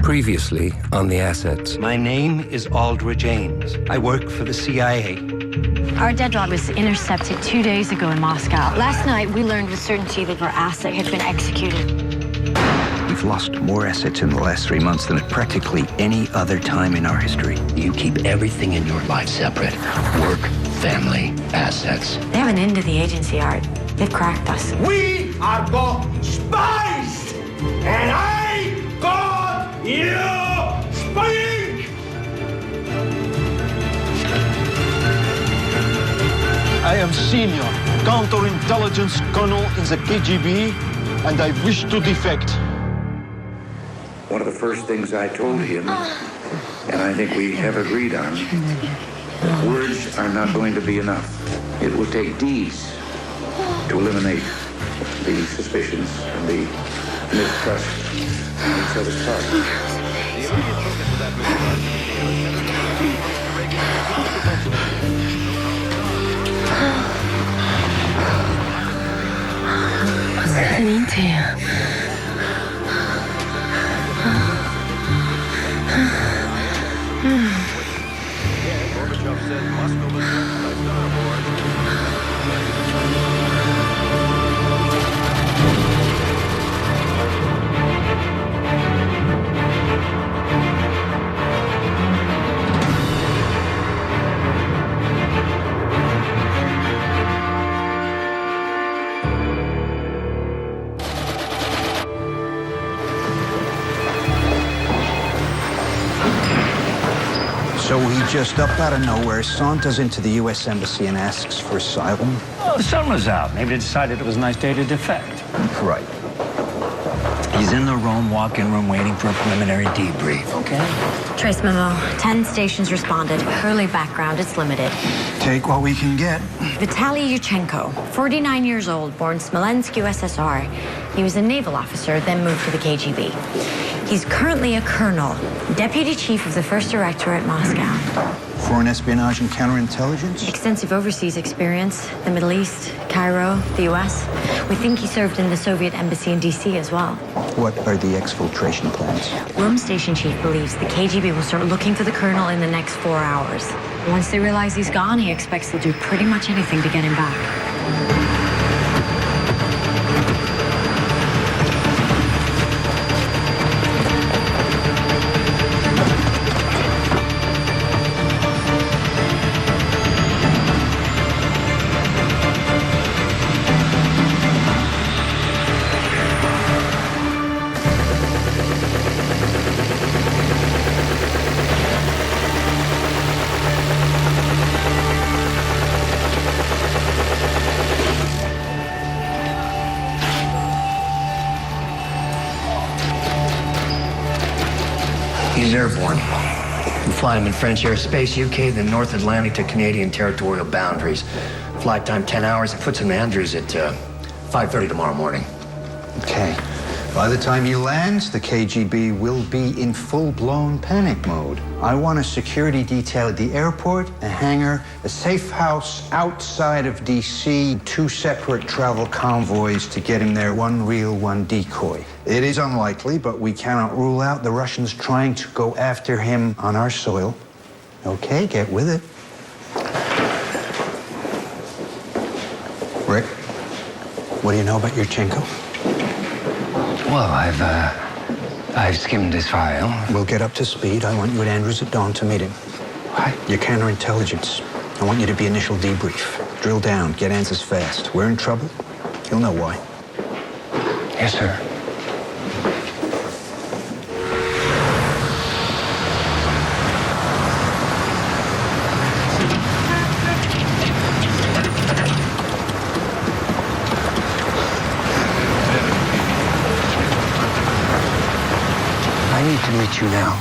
Previously on the assets. My name is Aldrich Ames. I work for the CIA. Our deadlock was intercepted 2 days ago in Moscow. Last night, we learned with certainty that our asset had been executed. We've lost more assets in the last 3 months than at practically any other time in our history. You keep everything in your life separate. Work, family, assets. They have an end to the agency, Art. They've cracked us. We are got spies! And I got you spying! I am senior counterintelligence colonel in the KGB, and I wish to defect. One of the first things I told him, and I think we have agreed on, words are not going to be enough. It will take deeds to eliminate the suspicions and the mistrust on each other's part. What's happening to you? Gorbachev says Moscow was threatened by Starboard. So he just up out of nowhere saunters into the U.S. Embassy and asks for asylum? Oh, the sun was out. Maybe they decided it was a nice day to defect. Right. He's in the Rome walk-in room waiting for a preliminary debrief. Okay. Trace memo. 10 stations responded. Early background, it's limited. Take what we can get. Vitaly Yushchenko, 49 years old, born Smolensk, USSR. He was a naval officer, then moved to the KGB. He's currently a colonel, deputy chief of the first directorate Moscow. Foreign espionage and counterintelligence? Extensive overseas experience, the Middle East, Cairo, the US. We think he served in the Soviet embassy in DC as well. What are the exfiltration plans? Rome station chief believes the KGB will start looking for the colonel in the next 4 hours. Once they realize he's gone, he expects they'll do pretty much anything to get him back. He's airborne. We fly him in French airspace, UK, then North Atlantic to Canadian territorial boundaries. Flight time 10 hours. It puts him in Andrews at 5:30 tomorrow morning. Okay. By the time he lands, the KGB will be in full-blown panic mode. I want a security detail at the airport, a hangar, a safe house outside of DC, 2 separate travel convoys to get him there, one real, one decoy. It is unlikely, but we cannot rule out the Russians trying to go after him on our soil. Okay, get with it. Rick, what do you know about Yushchenko? Well, I've skimmed his file. We'll get up to speed. I want you at Andrews at dawn to meet him. What? Your counterintelligence. I want you to be initial debrief. Drill down, get answers fast. We're in trouble. He'll know why. Yes, sir. I need to meet you now.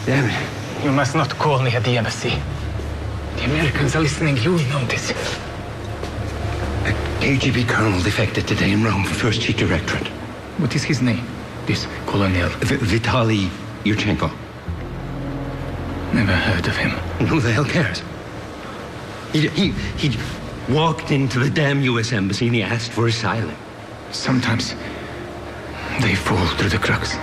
Damn it. You must not call me at the embassy. The Americans are listening. You will know this. A KGB colonel defected today in Rome for First Chief Directorate. What is his name? This colonel. Vitaly Yurchenko. Never heard of him. Who the hell cares? He walked into the damn U.S. Embassy and he asked for asylum. Sometimes they fall through the cracks.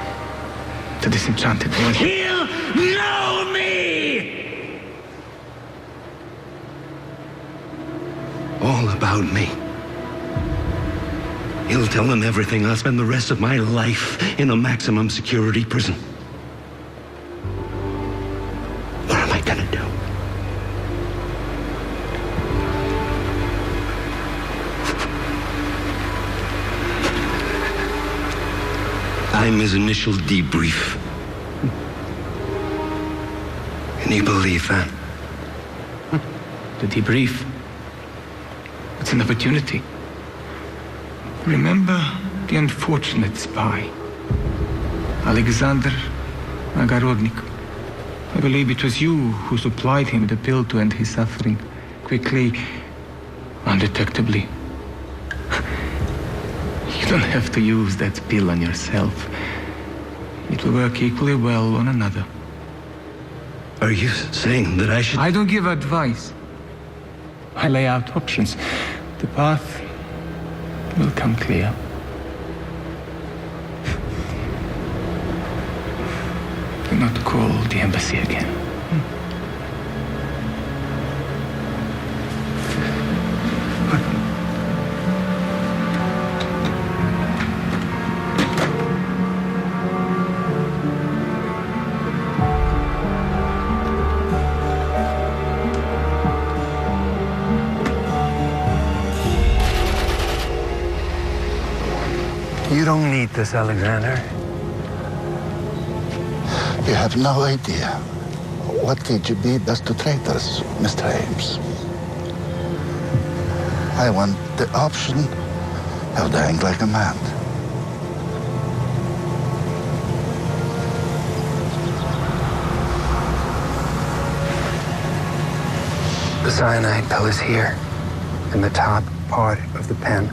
The disenchanted one. He'll know me! All about me. He'll tell them everything. I'll spend the rest of my life in a maximum security prison. What am I gonna do? I'm his initial debrief. Can you believe that? The debrief. It's an opportunity. Remember the unfortunate spy, Alexander Nagarodnik. I believe it was you who supplied him the pill to end his suffering, quickly, undetectably. You don't have to use that pill on yourself. It will work equally well on another. Are you saying that I should... I don't give advice. I lay out options. The path will come clear. Do not call the embassy again. You don't need this, Alexander. You have no idea what KGB does to traitors, Mr. Ames. I want the option of dying like a man. The cyanide pill is here, in the top part of the pen.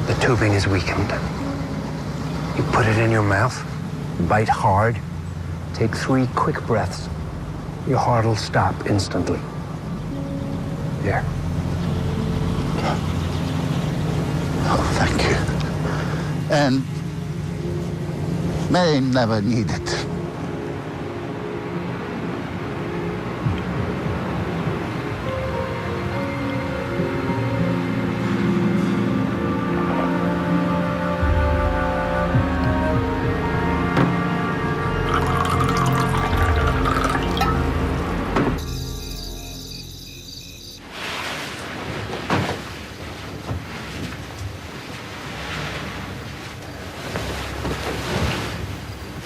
The tubing is weakened. You put it in your mouth, bite hard, take 3 quick breaths. Your heart will stop instantly. There. Oh, thank you. And may never need it.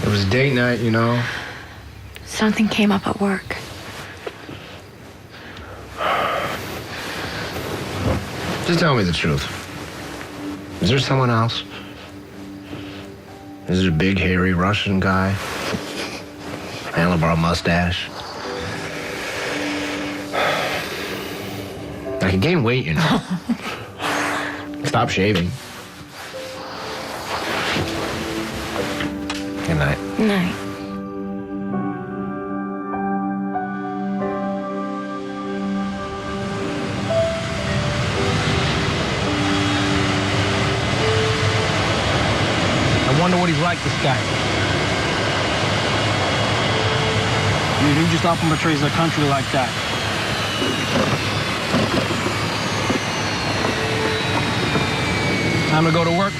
It was date night, you know. Something came up at work. Just tell me the truth. Is there someone else? Is it a big, hairy Russian guy? Handlebar mustache? I can gain weight, you know. Stop shaving. Good night. Night. I wonder what he's like, this guy. Dude, who just often betrays their country like that? Time to go to work.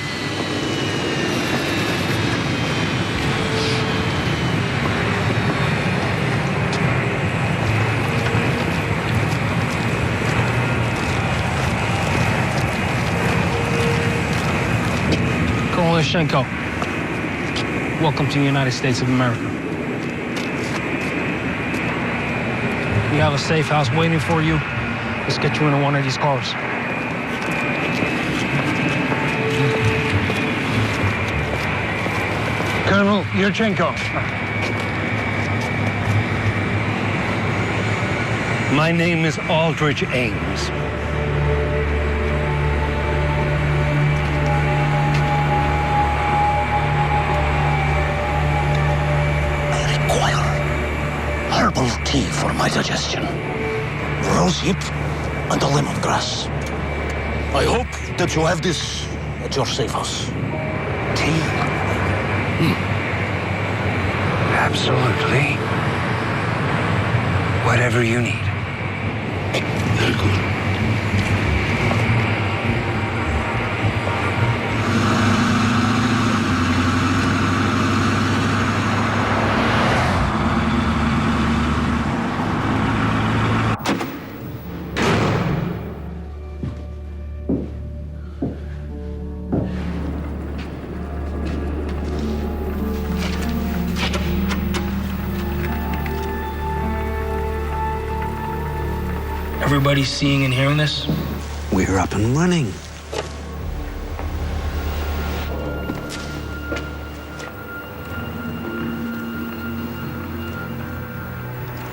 Kolishenko, welcome to the United States of America. We have a safe house waiting for you. Let's get you into one of these cars. Colonel Yurchenko. My name is Aldrich Ames. for my digestion. Rosehip and a lemongrass. I hope that you have this at your safe house. Tea? Absolutely. Whatever you need. Very good. Everybody seeing and hearing this? We're up and running.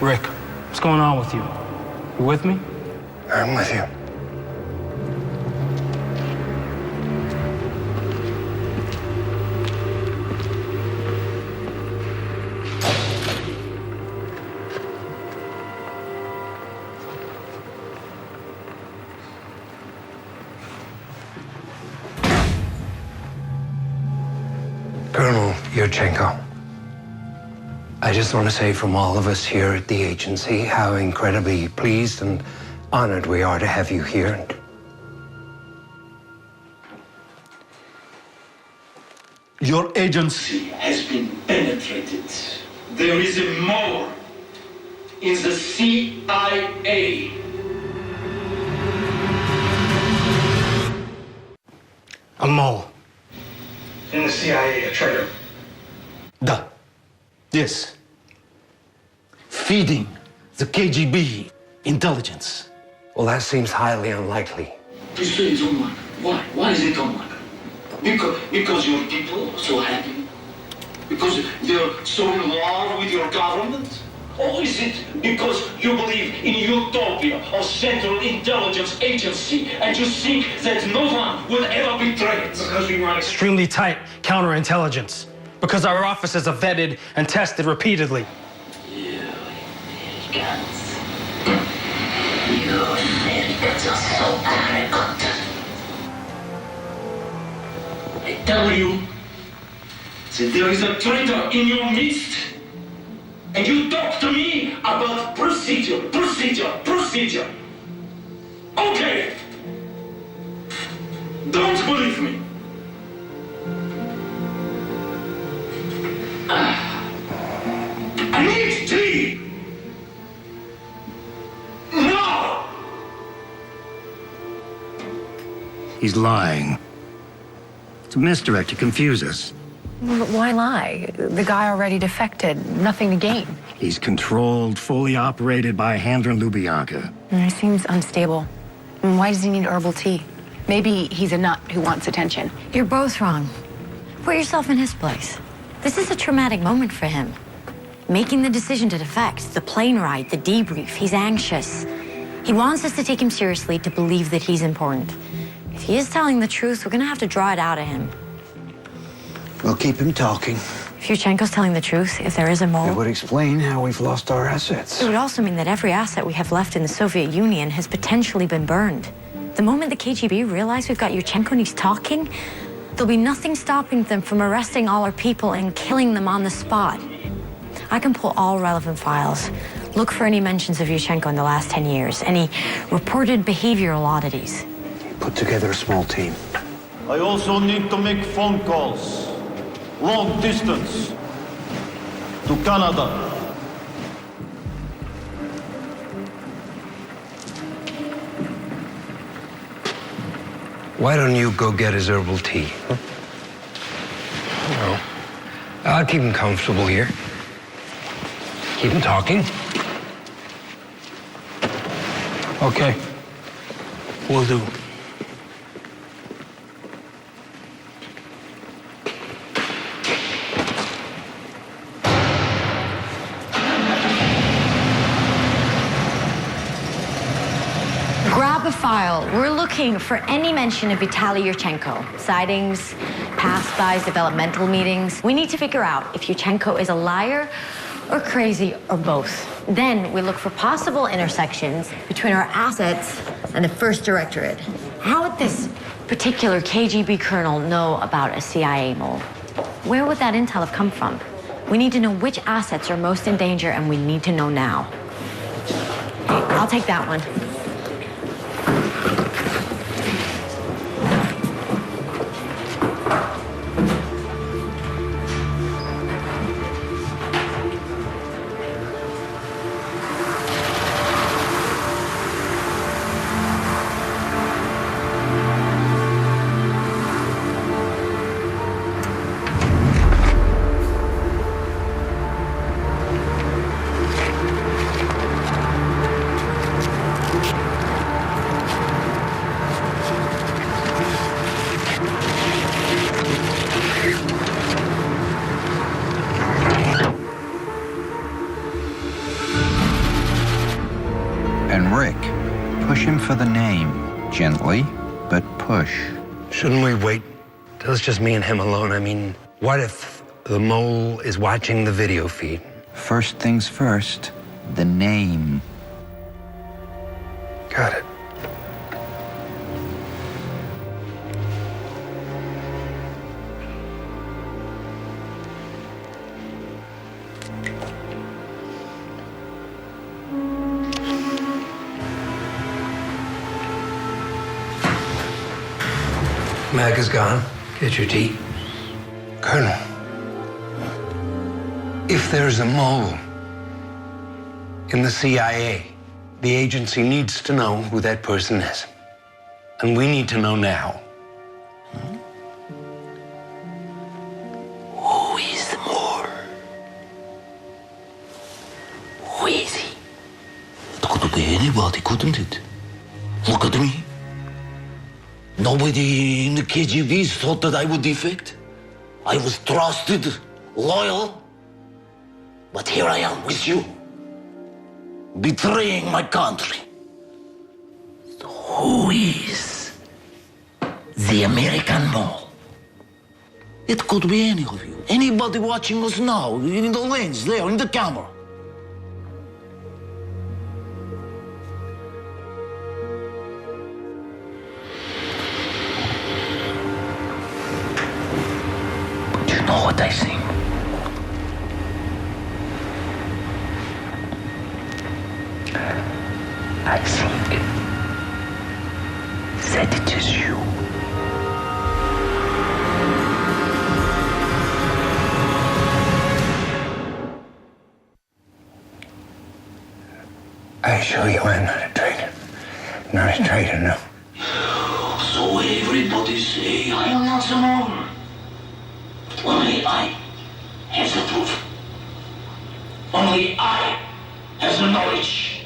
Rick, what's going on with you? You with me? I'm with you. Colonel Yurchenko, I just want to say from all of us here at the agency how incredibly pleased and honored we are to have you here. Your agency has been penetrated. There is a mole in the CIA. A mole. In the CIA, a traitor. Da. Yes. Feeding the KGB intelligence. Well, that seems highly unlikely. You say it's unlikely. Why? Why is it unlikely? Because your people are so happy? Because they're so in love with your government? Or is it because you believe in utopia of Central Intelligence Agency and you think that no one will ever betray it? Because we run extremely tight counterintelligence. Because our officers are vetted and tested repeatedly. You Americans. You Americans are so arrogant. I tell you that there is a traitor in your midst. And you talk to me about procedure. Okay. Don't believe me. I need tea. Now. He's lying. It's a misdirect to confuse us. Why lie? The guy already defected. Nothing to gain. He's controlled, fully operated by a handler in Lubyanka. He seems unstable. Why does he need herbal tea? Maybe he's a nut who wants attention. You're both wrong. Put yourself in his place. This is a traumatic moment for him. Making the decision to defect, the plane ride, the debrief, he's anxious. He wants us to take him seriously, to believe that he's important. If he is telling the truth, we're gonna have to draw it out of him. We'll keep him talking. If Yurchenko's telling the truth, if there is a mole... It would explain how we've lost our assets. It would also mean that every asset we have left in the Soviet Union has potentially been burned. The moment the KGB realize we've got Yurchenko and he's talking, there'll be nothing stopping them from arresting all our people and killing them on the spot. I can pull all relevant files, look for any mentions of Yurchenko in the last 10 years, any reported behavioral oddities. Put together a small team. I also need to make phone calls. Long distance. To Canada. Why don't you go get his herbal tea? Huh? No. I'll keep him comfortable here. Keep him talking. Okay. Will do. Grab a file. We're looking for any mention of Vitaly Yurchenko. Sightings, pass-bys, developmental meetings. We need to figure out if Yurchenko is a liar or crazy, or both. Then we look for possible intersections between our assets and the first directorate. How would this particular KGB colonel know about a CIA mole? Where would that intel have come from? We need to know which assets are most in danger, and we need to know now. Okay, I'll take that one. And Rick, push him for the name. Gently, but push. Shouldn't we wait till it's just me and him alone? I mean, what if the mole is watching the video feed? First things first, the name. Got it. Mag is gone. Get your tea. Colonel, if there's a mole in the CIA, the agency needs to know who that person is. And we need to know now. Who is the mole? Who is he? It could be anybody, couldn't it? Look at me. Nobody in the KGB thought that I would defect. I was trusted, loyal. But here I am with you, betraying my country. So who is the American mole? It could be any of you. Anybody watching us now, in the lens, there, in the camera. You know what I think? I think that it is you. I assure you I'm not a traitor. Not a traitor, no. So everybody say I am not the mole. Only I have the proof. Only I have the knowledge.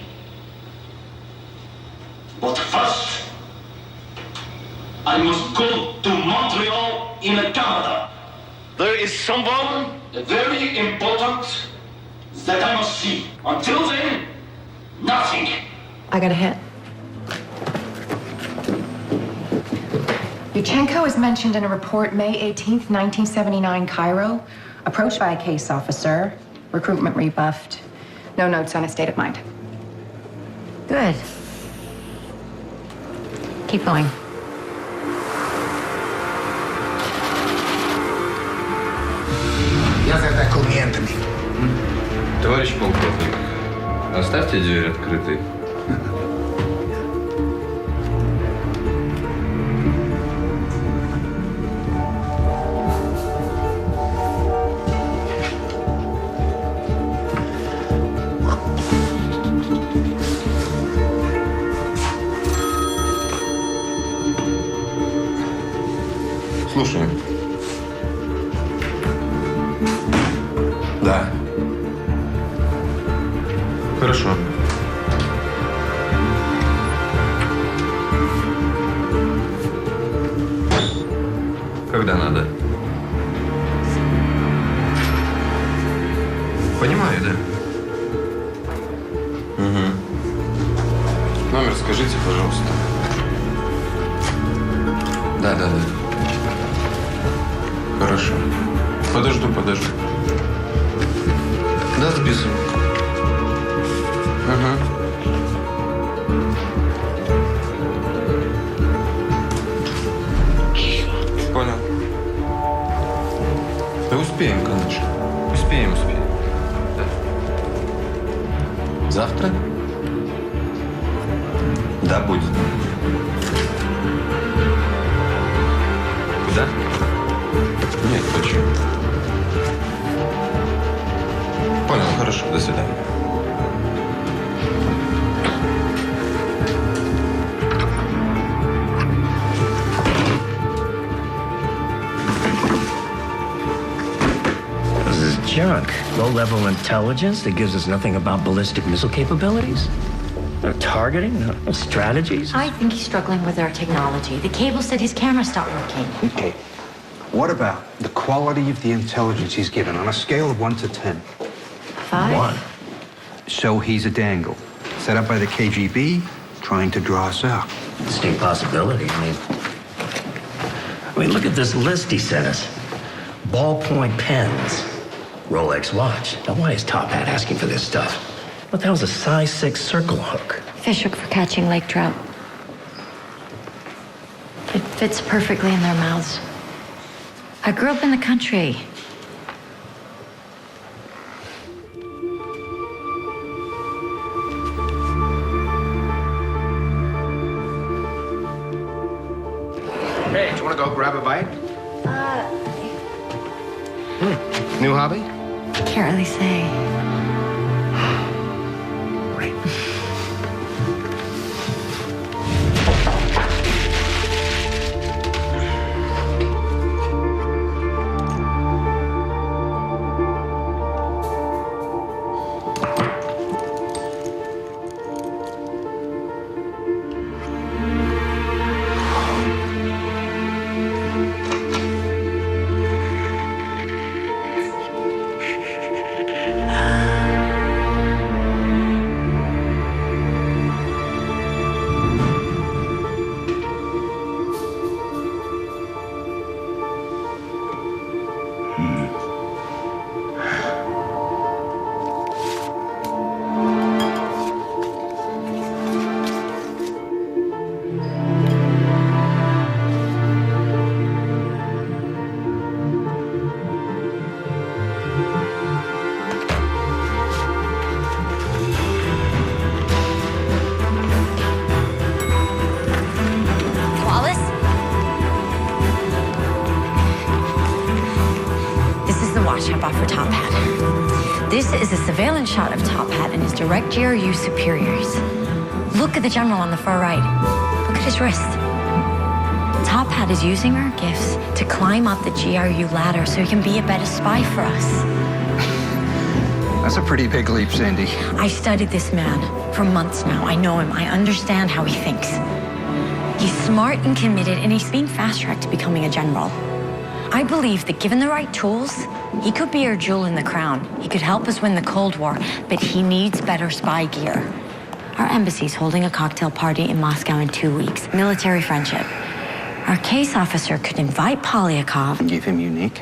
But first, I must go to Montreal in Canada. There is someone very important that I must see. Until then, nothing. I got a hit. Yuchenko is mentioned in a report May 18th, 1979, Cairo. Approached by a case officer. Recruitment rebuffed. No notes on his state of mind. Good. Keep going. Я за документами. Товарищ полковник, оставьте дверь открытой. Слушаю. Да. Хорошо. Когда надо? Понимаю, да? Угу. Номер скажите, пожалуйста. Да. Хорошо. Подожду. Да, записываю. Ага. Понял. Да успеем, конечно. Успеем. Да. Завтра? Да, будет. Куда? Нет, почему? Понял, хорошо, до свидания. This is junk. Low-level intelligence that gives us nothing about ballistic missile capabilities? No targeting? No strategies? I think he's struggling with our technology. The cable said his camera stopped working. Okay. What about the quality of the intelligence he's given on a scale of 1 to 10? 5? 1. So he's a dangle, set up by the KGB, trying to draw us out. Distinct possibility. I mean, look at this list he sent us. Ballpoint pens, Rolex watch. Now, why is Top Hat asking for this stuff? What the hell's a size 6 circle hook? Fish hook for catching lake trout. It fits perfectly in their mouths. I grew up in the country. Hey, do you want to go grab a bite? New hobby? Can't really say. Right. Shop off for Top Hat. This is a surveillance shot of Top Hat and his direct GRU superiors. Look at the general on the far right. Look at his wrist. Top Hat is using our gifts to climb up the GRU ladder so he can be a better spy for us. That's a pretty big leap, Sandy. I studied this man for months now. I know him. I understand how he thinks. He's smart and committed, and he's being fast-tracked to becoming a general. I believe that given the right tools, he could be our jewel in the crown. He could help us win the Cold War, but he needs better spy gear. Our embassy's holding a cocktail party in Moscow in 2 weeks. Military friendship. Our case officer could invite Polyakov and give him Unique.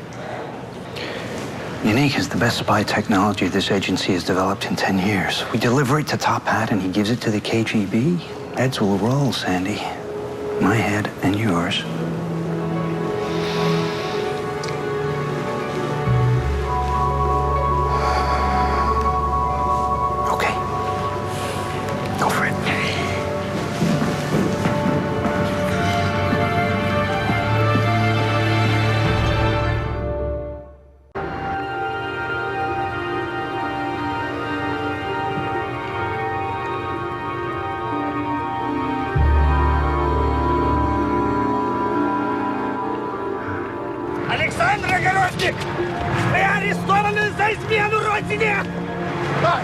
Unique is the best spy technology this agency has developed in 10 years. We deliver it to Top Hat and he gives it to the KGB. Heads will roll, Sandy. My head and yours. Александр Огородник! Вы арестованы за измену Родине!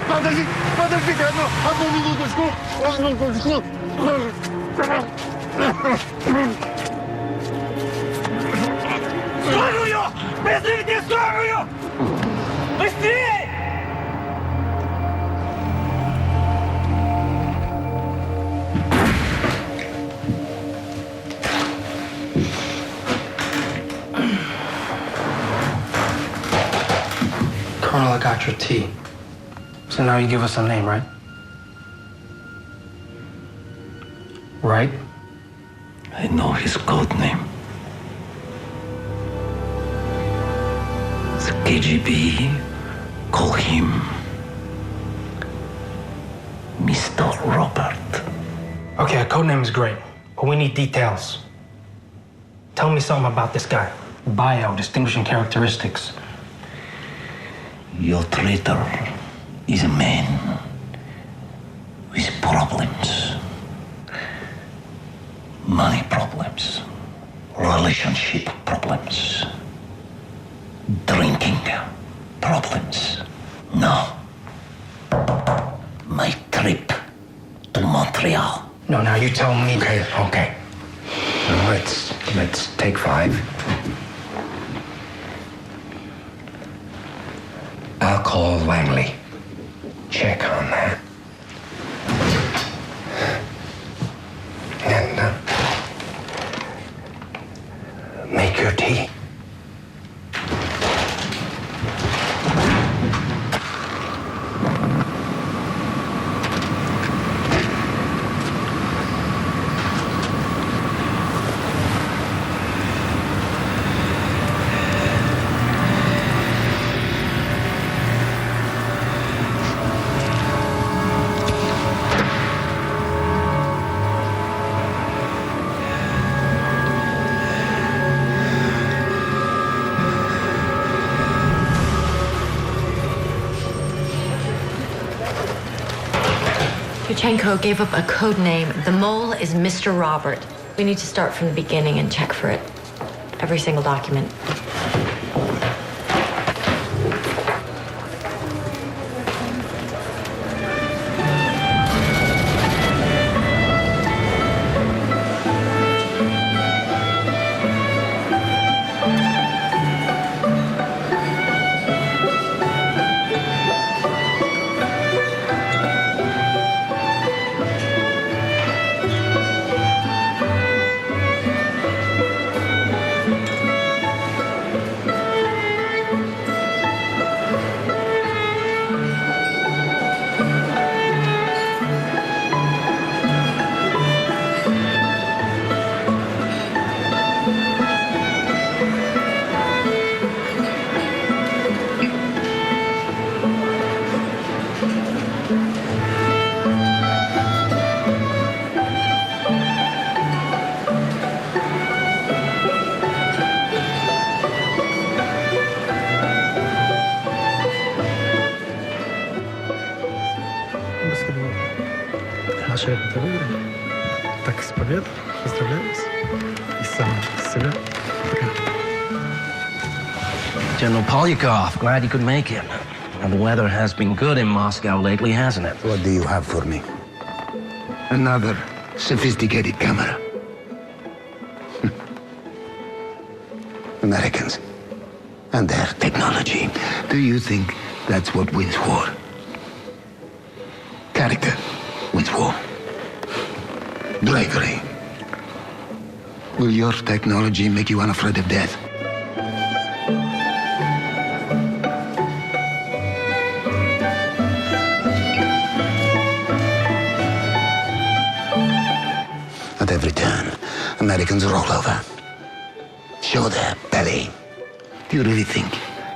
Подождите, одну минуточку. Скорую! Вызовите скорую! Быстрее! Colonel, I got your tea. So now you give us a name, right? Right? I know his code name. The KGB call him Mr. Robert. Okay, a code name is great, but we need details. Tell me something about this guy. Bio, distinguishing characteristics. Your traitor is a man with problems. Money problems. Relationship problems. Drinking problems. No. My trip to Montreal. No, now you tell me. Okay. Now let's take 5. I'll call Langley. Check on that. And make your tea. Yuchenko gave up a code name. The mole is Mr. Robert. We need to start from the beginning and check for it. Every single document. Наши выиграли. Так, с победой. Поздравляю вас. И сам себя. Пока. General Polyakov, glad you could make it. And the weather has been good in Moscow lately, hasn't it? What do you have for me? Another sophisticated camera. Americans and their technology. Do you think that's what wins war? Character wins war. Bravery. Will your technology make you unafraid of death? At every turn, Americans roll over. Show their belly. Do you really think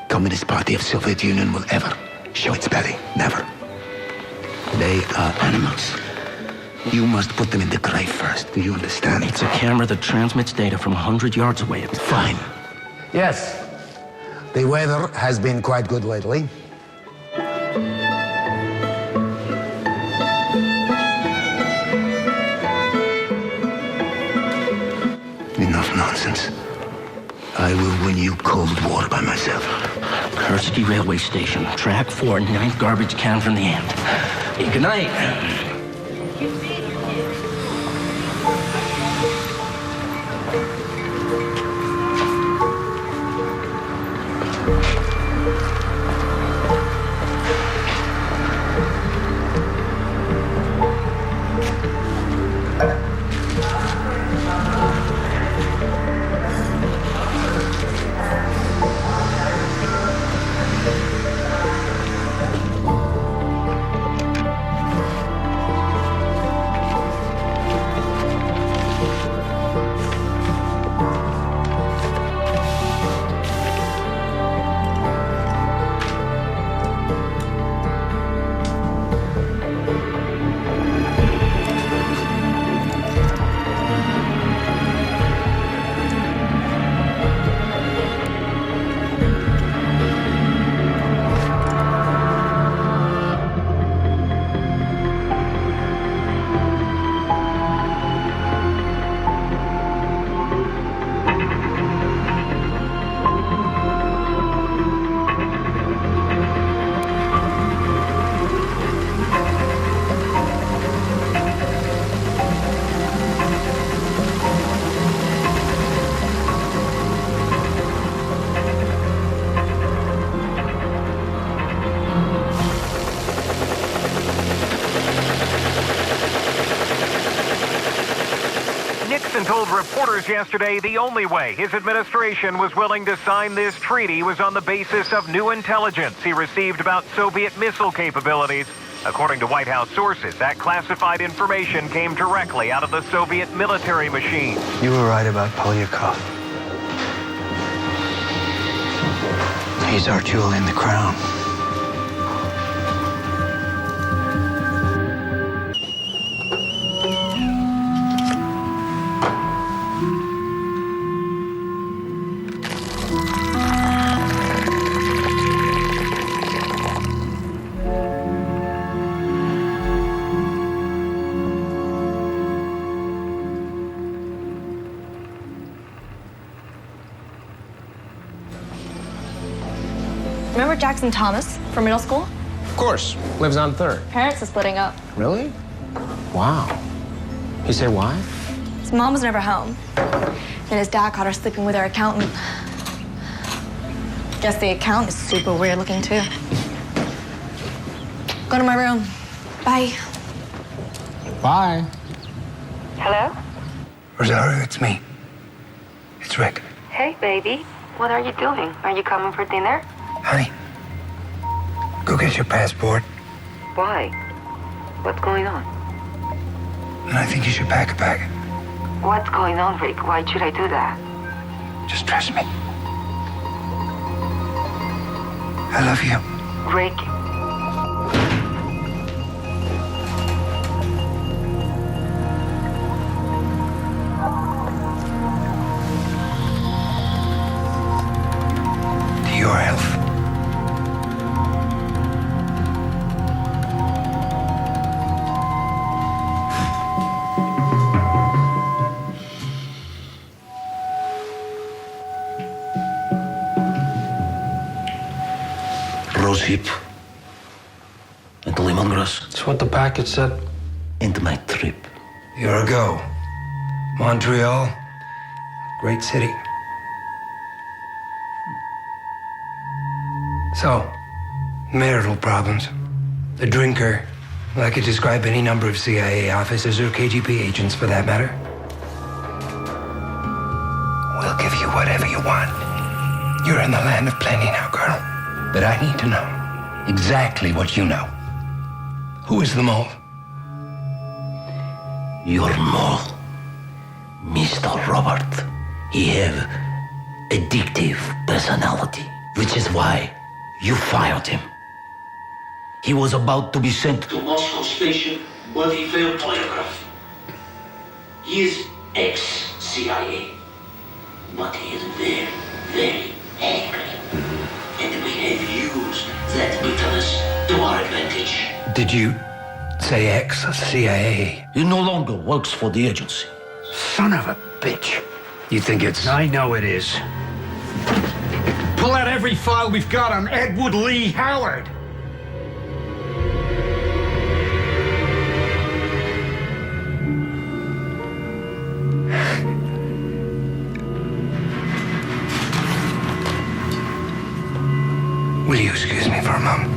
Communist Party of Soviet Union will ever show its belly? Never. They are animals. You must put them in the grave first. Do you understand? It's a camera that transmits data from 100 yards away. Fine. Yes. The weather has been quite good lately. Enough nonsense. I will win you Cold War by myself. Kursky Railway Station, track 4, 9th garbage can from the end. Hey, good night. reporters yesterday the only way his administration was willing to sign this treaty was on the basis of new intelligence he received about Soviet missile capabilities. According to White House sources, that classified information came directly out of the Soviet military machine. You were right about Polyakov. He's our jewel in the crown. Remember Jackson Thomas from middle school? Of course. Lives on 3rd. Parents are splitting up. Really? Wow. You say why? His mom was never home. And his dad caught her sleeping with her accountant. Guess the accountant is super weird looking too. Go to my room. Bye. Bye. Hello? Rosario, it's me. It's Rick. Hey, baby. What are you doing? Are you coming for dinner? Honey, go get your passport. Why? What's going on? And I think you should pack a bag. What's going on, Rick? Why should I do that? Just trust me. I love you. Rick. To your health. Rosehip and lemongrass. That's what the package said. And my trip. You're a go. Montreal, great city. So, marital problems. A drinker. Well, I could describe any number of CIA officers or KGB agents for that matter. We'll give you whatever you want. You're in the land of plenty now, Colonel. But I need to know exactly what you know. Who is the mole? Your mole, Mr. Robert. He have addictive personality, which is why you fired him. He was about to be sent to Moscow station, but he failed polygraph. He is ex-CIA, but he is very, very angry. And we have used that bitterness to our advantage. Did you say ex-CIA? He no longer works for the agency. Son of a bitch. You think it's... I know it is. Pull out every file we've got on Edward Lee Howard. Will you excuse me for a moment?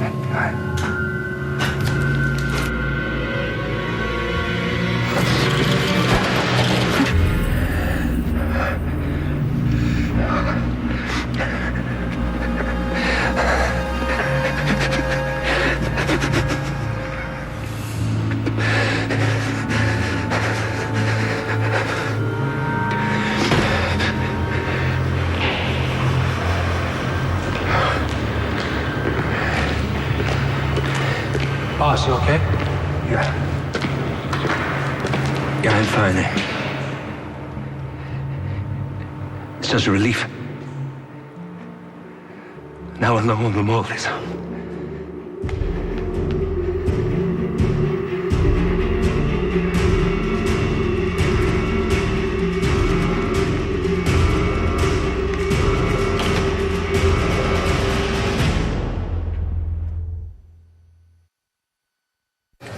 Boss, you okay? Yeah, I'm fine. It's just a relief. Now I'll know who the mole is.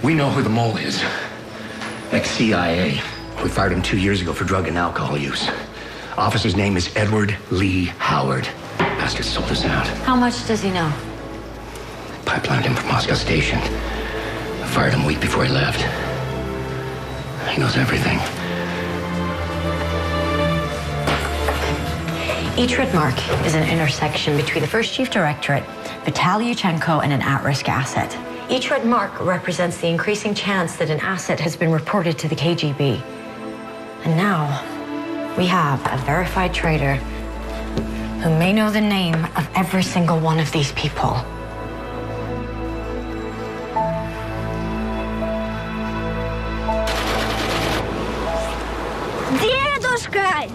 We know who the mole is. Ex-CIA. We fired him 2 years ago for drug and alcohol use. Officer's name is Edward Lee Howard. Bastard sold us out. How much does he know? Pipelined him from Moscow Station. I fired him a week before he left. He knows everything. Each red mark is an intersection between the first chief directorate, Vitaly Yushchenko, and an at-risk asset. Each red mark represents the increasing chance that an asset has been reported to the KGB. And now, we have a verified traitor who may know the name of every single one of these people.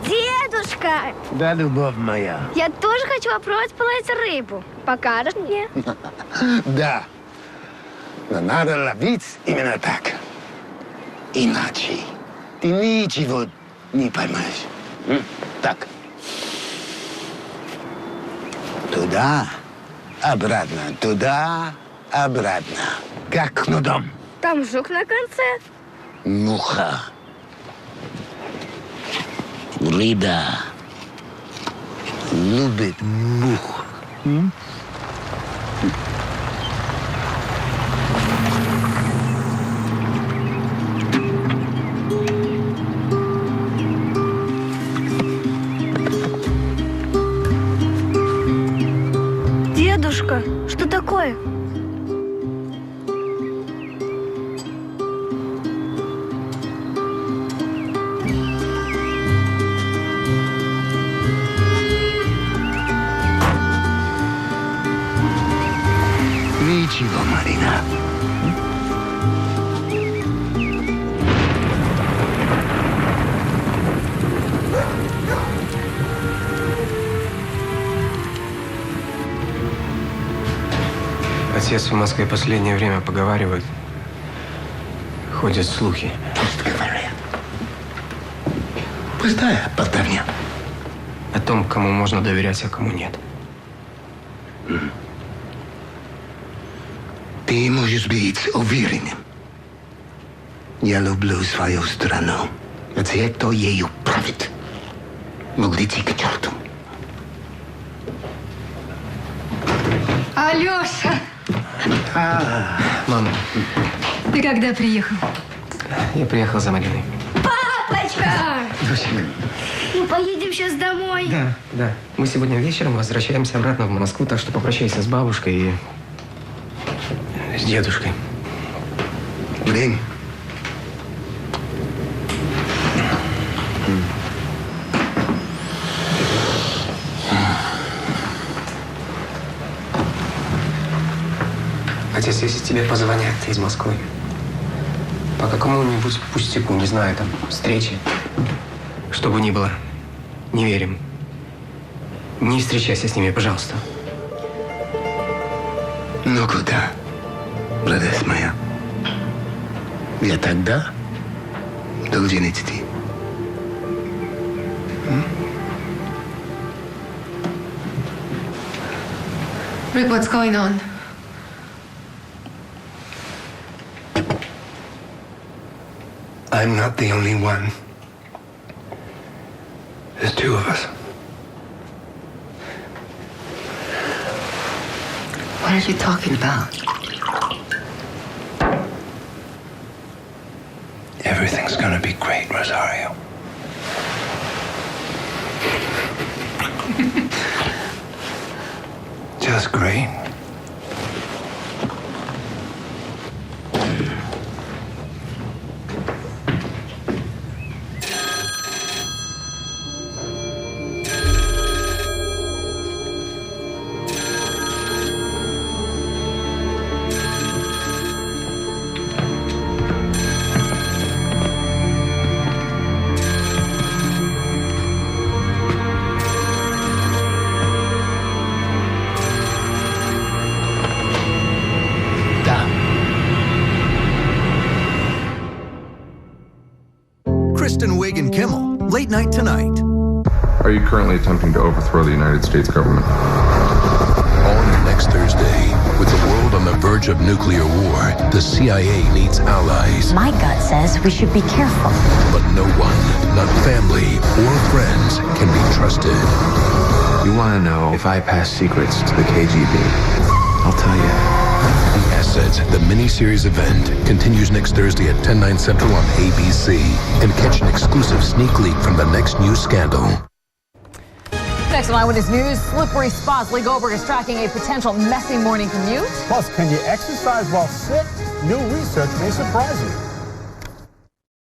Дедушка! Да, любовь моя. Я тоже хочу попробовать половить рыбу. Покажешь мне? Да. Но надо ловить именно так. Иначе ты ничего не поймаешь. Так. Туда, обратно, туда, обратно. Как кнутом. Там жук на конце. Муха. Рыба любит мух. Дедушка, что такое? Ничего, Марина. Отец в Москве последнее время поговаривает. Ходят слухи. Пусть говорят. Пустая болтовня. О том, кому можно доверять, а кому нет. Ты можешь быть уверенным. Я люблю свою страну. А те, кто ею правит, могли идти к черту. Алёша! Мама, Ты когда приехал? я приехал за Мариной. Папочка! Доченька. Мы поедем сейчас домой. Да. Мы сегодня вечером возвращаемся обратно в Москву, так что попрощайся с бабушкой и с дедушкой. Блин. Отец, если тебе позвонят из Москвы по какому-нибудь пустяку, не знаю, там, встречи, что бы ни было, не верим. Не встречайся с ними, пожалуйста. Ну куда, радость моя? Я тогда должен идти. Rick, what's going on? I'm not the only one. There's two of us. What are you talking about? Everything's gonna be great, Rosario. Just great. Kristen Wiig and Kimmel, Late Night Tonight. Are you currently attempting to overthrow the United States government? On next Thursday, with the world on the verge of nuclear war, the CIA needs allies. My gut says we should be careful. But no one, not family or friends, can be trusted. You want to know if I pass secrets to the KGB? I'll tell you. The Asset, the miniseries event, continues next Thursday at 10/9 Central on ABC. And catch an exclusive sneak leak from the next news scandal. Next on Eyewitness News, slippery spots. Lee Goldberg is tracking a potential messy morning commute. Plus, can you exercise while sick? New research may surprise you.